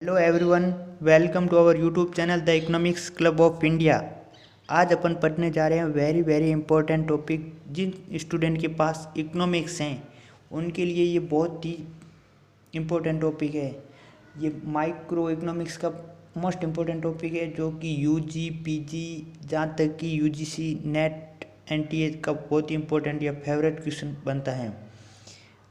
Hello everyone, welcome to our YouTube channel the Economics Club of India. आज अपन पढ़ने जा रहे हैं वेरी वेरी इंपॉर्टेंट टॉपिक। जिन स्टूडेंट के पास इकोनॉमिक्स हैं उनके लिए ये बहुत ही इम्पोर्टेंट टॉपिक है। ये माइक्रो इकोनॉमिक्स का मोस्ट इम्पोर्टेंट टॉपिक है, जो कि यूजी पीजी जहाँ तक कि यूजीसी नेट एनटीए का बहुत ही इम्पोर्टेंट या फेवरेट क्वेश्चन बनता है।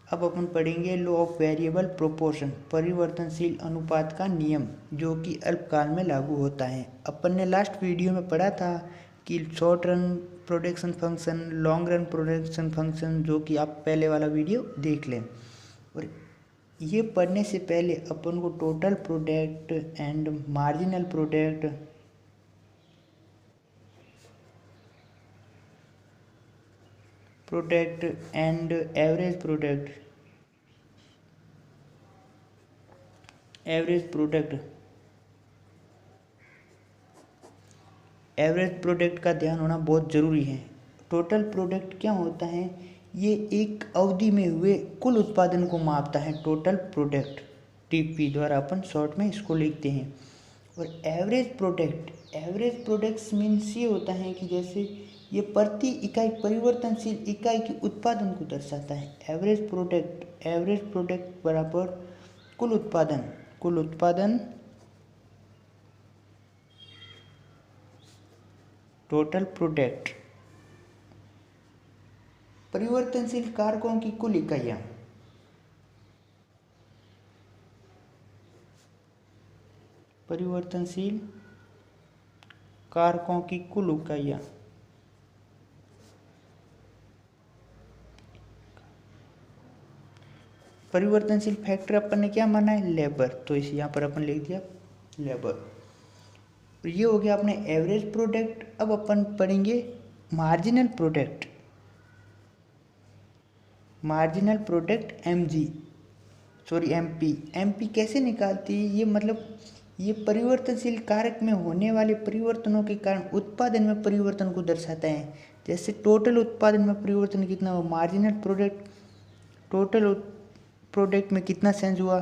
अब अपन पढ़ेंगे लॉ ऑफ वेरिएबल प्रोपोर्शन, परिवर्तनशील अनुपात का नियम, जो कि अल्पकाल में लागू होता है। अपन ने लास्ट वीडियो में पढ़ा था कि short run production function, long run production function, जो कि आप पहले वाला वीडियो देख लें। और ये पढ़ने से पहले अपन को total product and marginal product, product and average product, average product का ध्यान होना बहुत ज़रूरी है। टोटल प्रोडक्ट क्या होता है? ये एक अवधि में हुए कुल उत्पादन को मापता है। टोटल प्रोडक्ट टीपी द्वारा अपन शॉर्ट में इसको लिखते हैं। और एवरेज प्रोडक्ट्स मीन्स ये होता है कि जैसे ये प्रति इकाई परिवर्तनशील इकाई के उत्पादन को दर्शाता है। एवरेज प्रोडक्ट बराबर कुल उत्पादन टोटल प्रोडक्ट, परिवर्तनशील कारकों की कुल इकाइयाँ, परिवर्तनशील कारकों की कुल इकाइयाँ, परिवर्तनशील फैक्टर अपन ने क्या माना है? लेबर। तो इस यहाँ पर अपन लिख दिया लेबर। ये हो गया अपने एवरेज प्रोडक्ट। अब अपन पढ़ेंगे मार्जिनल प्रोडक्ट एमपी कैसे निकालती है? ये मतलब ये परिवर्तनशील कारक में होने वाले परिवर्तनों के कारण उत्पादन में परिवर्तन को दर्शाता है। जैसे टोटल उत्पादन में परिवर्तन कितना हुआ, मार्जिनल प्रोडक्ट टोटल प्रोडक्ट में कितना चेंज हुआ,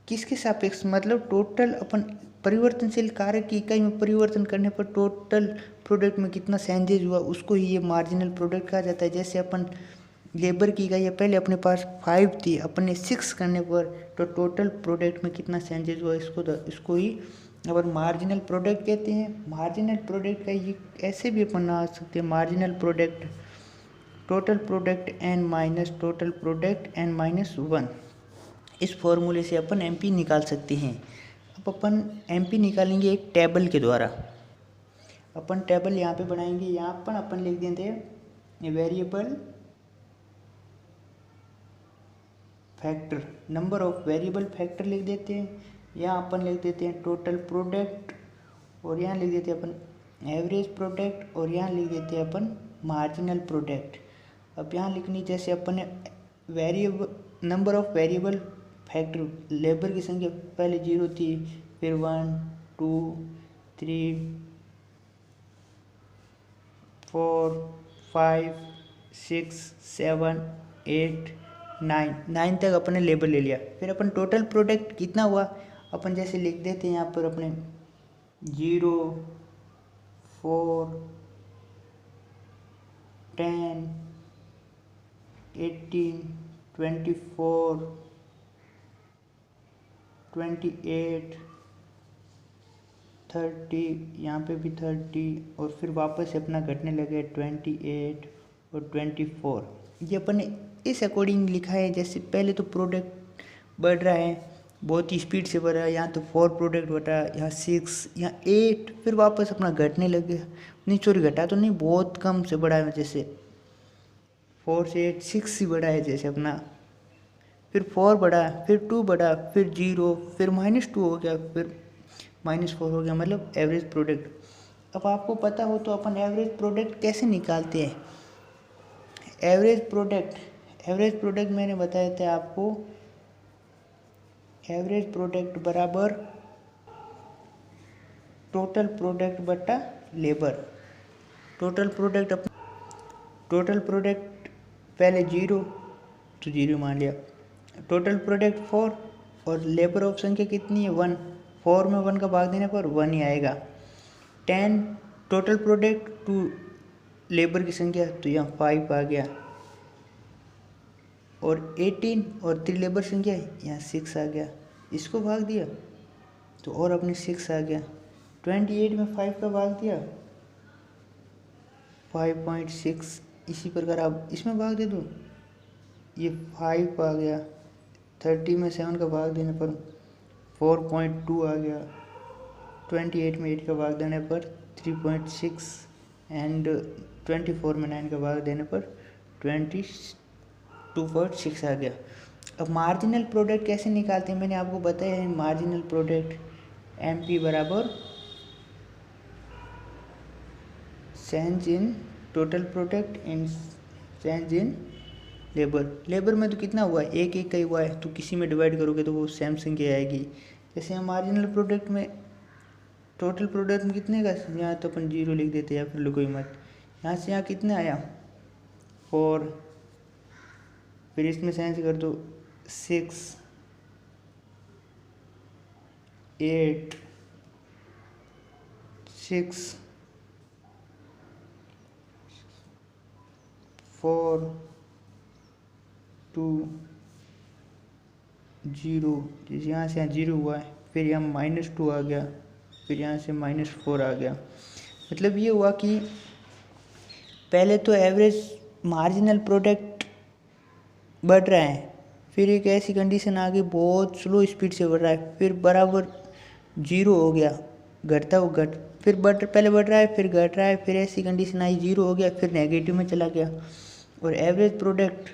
किसके सापेक्ष, मतलब टोटल अपन परिवर्तनशील कारक की इकाई में परिवर्तन करने पर टोटल प्रोडक्ट में कितना चेंजेज हुआ, उसको ही ये मार्जिनल प्रोडक्ट कहा जाता है। जैसे अपन लेबर की इकाई पहले अपने पास 5 थी, अपन ने 6 करने पर तो टोटल प्रोडक्ट में कितना चेंजेज हुआ, इसको ही अपन मार्जिनल प्रोडक्ट कहते हैं। मार्जिनल प्रोडक्ट का ये ऐसे भी अपन बना सकते हैं, marginal product total product N minus 1। इस फॉर्मूले से अपन एमपी निकाल सकते हैं। अब अपन एमपी निकालेंगे एक टेबल के द्वारा। अपन टेबल यहाँ पे बनाएंगे। यहाँ पर अपन लिख देते हैं variable factor, number of variable factor लिख देते हैं। यहाँ अपन लिख देते हैं टोटल प्रोडक्ट, और यहाँ लिख देते हैं अपन एवरेज प्रोडक्ट, और यहाँ लिख देते हैं अपन मार्जिनल प्रोडक्ट। अब यहाँ लिखनी, जैसे अपन ने variable number of variable factor, labour की संख्या पहले 0 थी, फिर 1 2 3 4 5 6 7 8 9 तक अपन ने लेबर ले लिया। फिर अपन टोटल प्रोडक्ट कितना हुआ, अपन जैसे लिख देते हैं यहाँ पर अपने 0 4 10 18 24 28 30, यहाँ पे भी 30, और फिर वापस से अपना घटने लगे 28 और 24। ये अपन ने इस अकॉर्डिंग लिखा है। जैसे पहले तो प्रोडक्ट बढ़ रहा है, बहुत ही स्पीड से बढ़ रहा है। यहाँ तो 4 प्रोडक्ट बढ़ा, यहाँ 6, यहाँ 8, फिर वापस अपना घटने लगे। नहीं सॉरी, घटा तो नहीं, बहुत कम से बढ़ा है। जैसे 4 से 8 6 ही बढ़ा है जैसे अपना, फिर 4 बढ़ा, फिर 2 बढ़ा, फिर 0, फिर -2 हो गया, फिर -4 हो गया, मतलब एवरेज प्रोडक्ट। अब आपको पता हो तो अपन एवरेज प्रोडक्ट कैसे निकालते हैं? एवरेज प्रोडक्ट मैंने बताया था आपको, एवरेज प्रोडक्ट बराबर टोटल प्रोडक्ट बटा लेबर। टोटल प्रोडक्ट पहले 0 तो 0 मान लिया, टोटल प्रोडक्ट 4 और लेबर ऑफ संख्या कितनी है 1, 4 में 1 का भाग देने पर 1 ही आएगा। 10 टोटल प्रोडक्ट टू लेबर की संख्या, तो यहाँ 5 आ गया। और 18 और 3 लेबर संख्या यहाँ 6 आ गया, इसको भाग दिया तो और अपने 6 आ गया। 28 में 5 का भाग दिया 5.6, इसी प्रकार आप इसमें भाग दे दो, ये 5 आ गया। 30 में 7 का भाग देने पर 4.2 आ गया। 28 में 8 का भाग देने पर 3.6 एंड 24 में 9 का भाग देने पर 22.6 आ गया। अब मार्जिनल प्रोडक्ट कैसे निकालते हैं, मैंने आपको बताया है। मार्जिनल प्रोडक्ट MP बराबर change in total product in change in labour. Labour में तो कितना हुआ है, एक का ही हुआ है, तो किसी में डिवाइड करोगे तो वो सेम संख्या आएगी। जैसे हम मार्जिनल प्रोडक्ट में टोटल प्रोडक्ट में कितने का, यहाँ तो अपन 0 लिख देते हैं या फिर कोई मत। यहाँ से यहाँ कितना आया 4, फिर इसमें साइंस कर दो 6, 8, 6, 4, 2, 0। जैसे यहाँ से यहाँ 0 हुआ है, फिर यहाँ -2 आ गया, फिर यहाँ से -4 आ गया। मतलब ये हुआ कि पहले तो एवरेज मार्जिनल प्रोडक्ट बढ़ रहा है, फिर एक ऐसी कंडीशन आ गई बहुत स्लो स्पीड से बढ़ रहा है, फिर बराबर 0 हो गया, घटता हो फिर पहले बढ़ रहा है फिर घट रहा है, फिर ऐसी कंडीशन आई 0 हो गया, फिर नेगेटिव में चला गया। और एवरेज प्रोडक्ट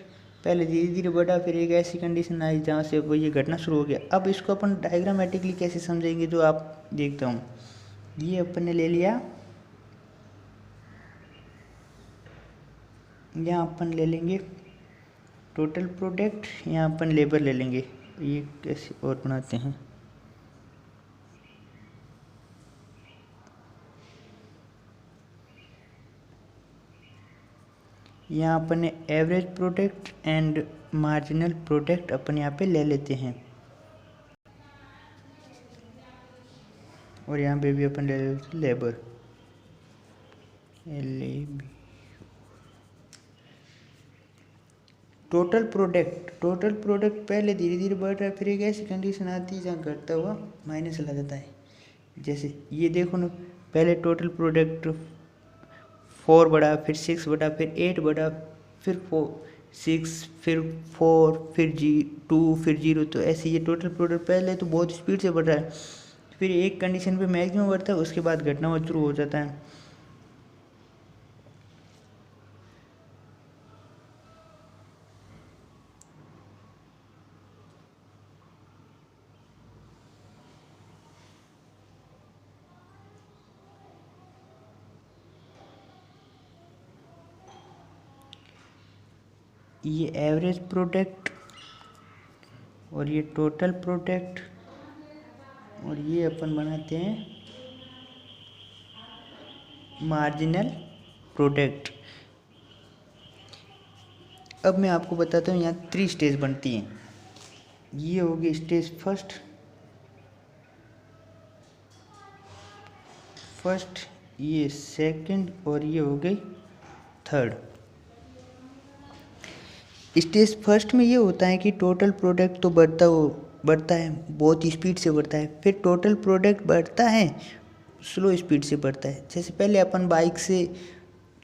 पहले धीरे धीरे बढ़ा, फिर एक ऐसी कंडीशन आई जहाँ से वो ये घटना शुरू हो गया। अब इसको अपन डायग्रामेटिकली कैसे समझेंगे, जो आप देखता हूँ। ये अपन ने ले लिया, यहाँ अपन ले लेंगे टोटल प्रोडक्ट, यहाँ अपन लेबर ले लेंगे। ये कैसे और बनाते हैं, यहाँ अपन ने average product and marginal product अपन यहाँ पे ले लेते हैं, और यहाँ पे भी अपन ले लेते लेबर LAB। टोटल प्रोडक्ट पहले धीरे धीरे बढ़ रहा है, फिर एक ऐसी कंडीशन आती है जहाँ घटता हुआ माइनस चला जाता है। जैसे ये देखो ना, पहले टोटल प्रोडक्ट 4 बढ़ा, फिर 6 बढ़ा, फिर 8 बढ़ा, फिर 6, फिर 4, फिर 2, फिर 0। तो ऐसे ये टोटल प्रोडक्ट पहले तो बहुत स्पीड से बढ़ रहा है, फिर एक कंडीशन पे मैक्सिमम बढ़ता है, उसके बाद घटना हुआ शुरू हो जाता है। ये एवरेज प्रोडक्ट और ये टोटल प्रोडक्ट, और ये अपन बनाते हैं मार्जिनल प्रोडक्ट। अब मैं आपको बताता हूँ, यहाँ 3 स्टेज बनती हैं। ये होगी स्टेज फर्स्ट, ये सेकंड, और ये हो गई थर्ड। स्टेज फर्स्ट में ये होता है कि टोटल प्रोडक्ट तो बढ़ता है, बहुत स्पीड से बढ़ता है। फिर टोटल प्रोडक्ट बढ़ता है, स्लो स्पीड से बढ़ता है। जैसे पहले अपन बाइक से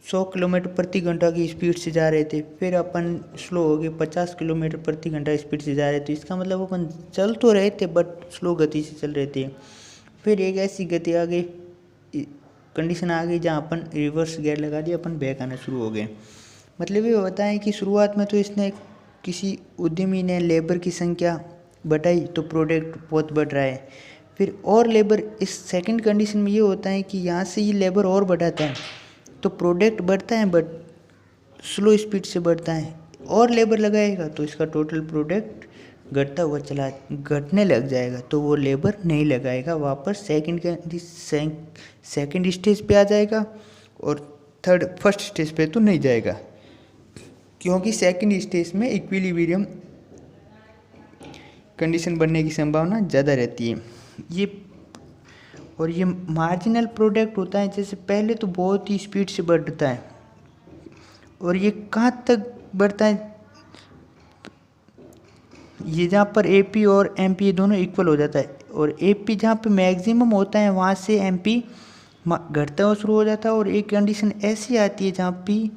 100 किलोमीटर प्रति घंटा की स्पीड से जा रहे थे, फिर अपन स्लो हो गए 50 किलोमीटर प्रति घंटा स्पीड से जा रहे थे। इसका मतलब अपन चल तो रहे थे बट स्लो गति से चल रहे थे। फिर एक ऐसी गति आ गई, कंडीशन आ गई जहाँ अपन रिवर्स गियर लगा दिया, अपन बैक आना शुरू हो गए। मतलब ये होता है कि शुरुआत में तो इसने किसी उद्यमी ने लेबर की संख्या बढ़ाई तो प्रोडक्ट बहुत बढ़ रहा है। फिर और लेबर, इस सेकंड कंडीशन में ये होता है कि यहाँ से ये लेबर और बढ़ाता है तो प्रोडक्ट बढ़ता है बट स्लो स्पीड से बढ़ता है। और लेबर लगाएगा तो इसका टोटल प्रोडक्ट घटने लग जाएगा, तो वो लेबर नहीं लगाएगा, वापस सेकंड स्टेज पे आ जाएगा और फर्स्ट स्टेज पे तो नहीं जाएगा, क्योंकि सेकंड स्टेज में इक्विलिब्रियम कंडीशन बनने की संभावना ज़्यादा रहती है। ये मार्जिनल प्रोडक्ट होता है, जैसे पहले तो बहुत ही स्पीड से बढ़ता है और ये कहाँ तक बढ़ता है, ये जहाँ पर एपी और एमपी ये दोनों इक्वल हो जाता है और एपी जहाँ पे मैक्सिमम होता है वहाँ से एमपी घटता हुआ शुरू हो जाता है। और एक कंडीशन ऐसी आती है जहाँ पे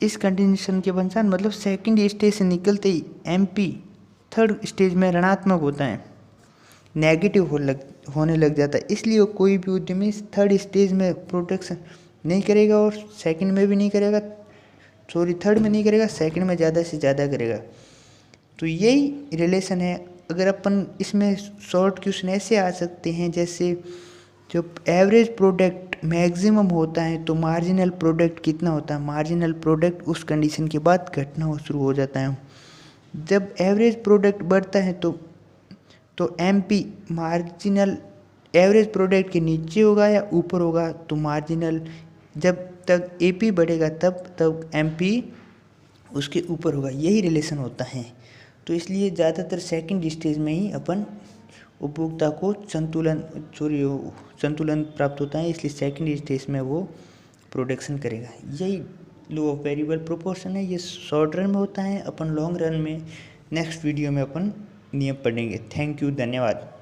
इस कंडीशन के अनुसार मतलब सेकंड स्टेज से निकलते ही एमपी थर्ड स्टेज में ऋणात्मक होता है, नेगेटिव होने लग जाता है। इसलिए कोई भी उद्यमी थर्ड स्टेज में प्रोडक्शन नहीं करेगा और सेकंड में भी नहीं करेगा, थर्ड में नहीं करेगा, सेकंड में ज़्यादा से ज़्यादा करेगा। तो यही रिलेशन है। अगर अपन इसमें शॉर्ट क्वेश्चन ऐसे आ सकते हैं, जैसे जब एवरेज प्रोडक्ट मैक्सिमम होता है तो मार्जिनल प्रोडक्ट कितना होता है, मार्जिनल प्रोडक्ट उस कंडीशन के बाद घटना शुरू हो जाता है। जब एवरेज प्रोडक्ट बढ़ता है तो एमपी मार्जिनल एवरेज प्रोडक्ट के नीचे होगा या ऊपर होगा, तो मार्जिनल जब तक एपी बढ़ेगा तब एमपी उसके ऊपर होगा। यही रिलेशन होता है। तो इसलिए ज़्यादातर सेकंड स्टेज में ही अपन उपभोक्ता को संतुलन प्राप्त होता है, इसलिए सेकंड स्टेज में वो प्रोडक्शन करेगा। यही लॉ ऑफ वेरिएबल प्रोपोर्शन है। ये शॉर्ट रन में होता है, अपन लॉन्ग रन में नेक्स्ट वीडियो में अपन नियम पढ़ेंगे। थैंक यू, धन्यवाद।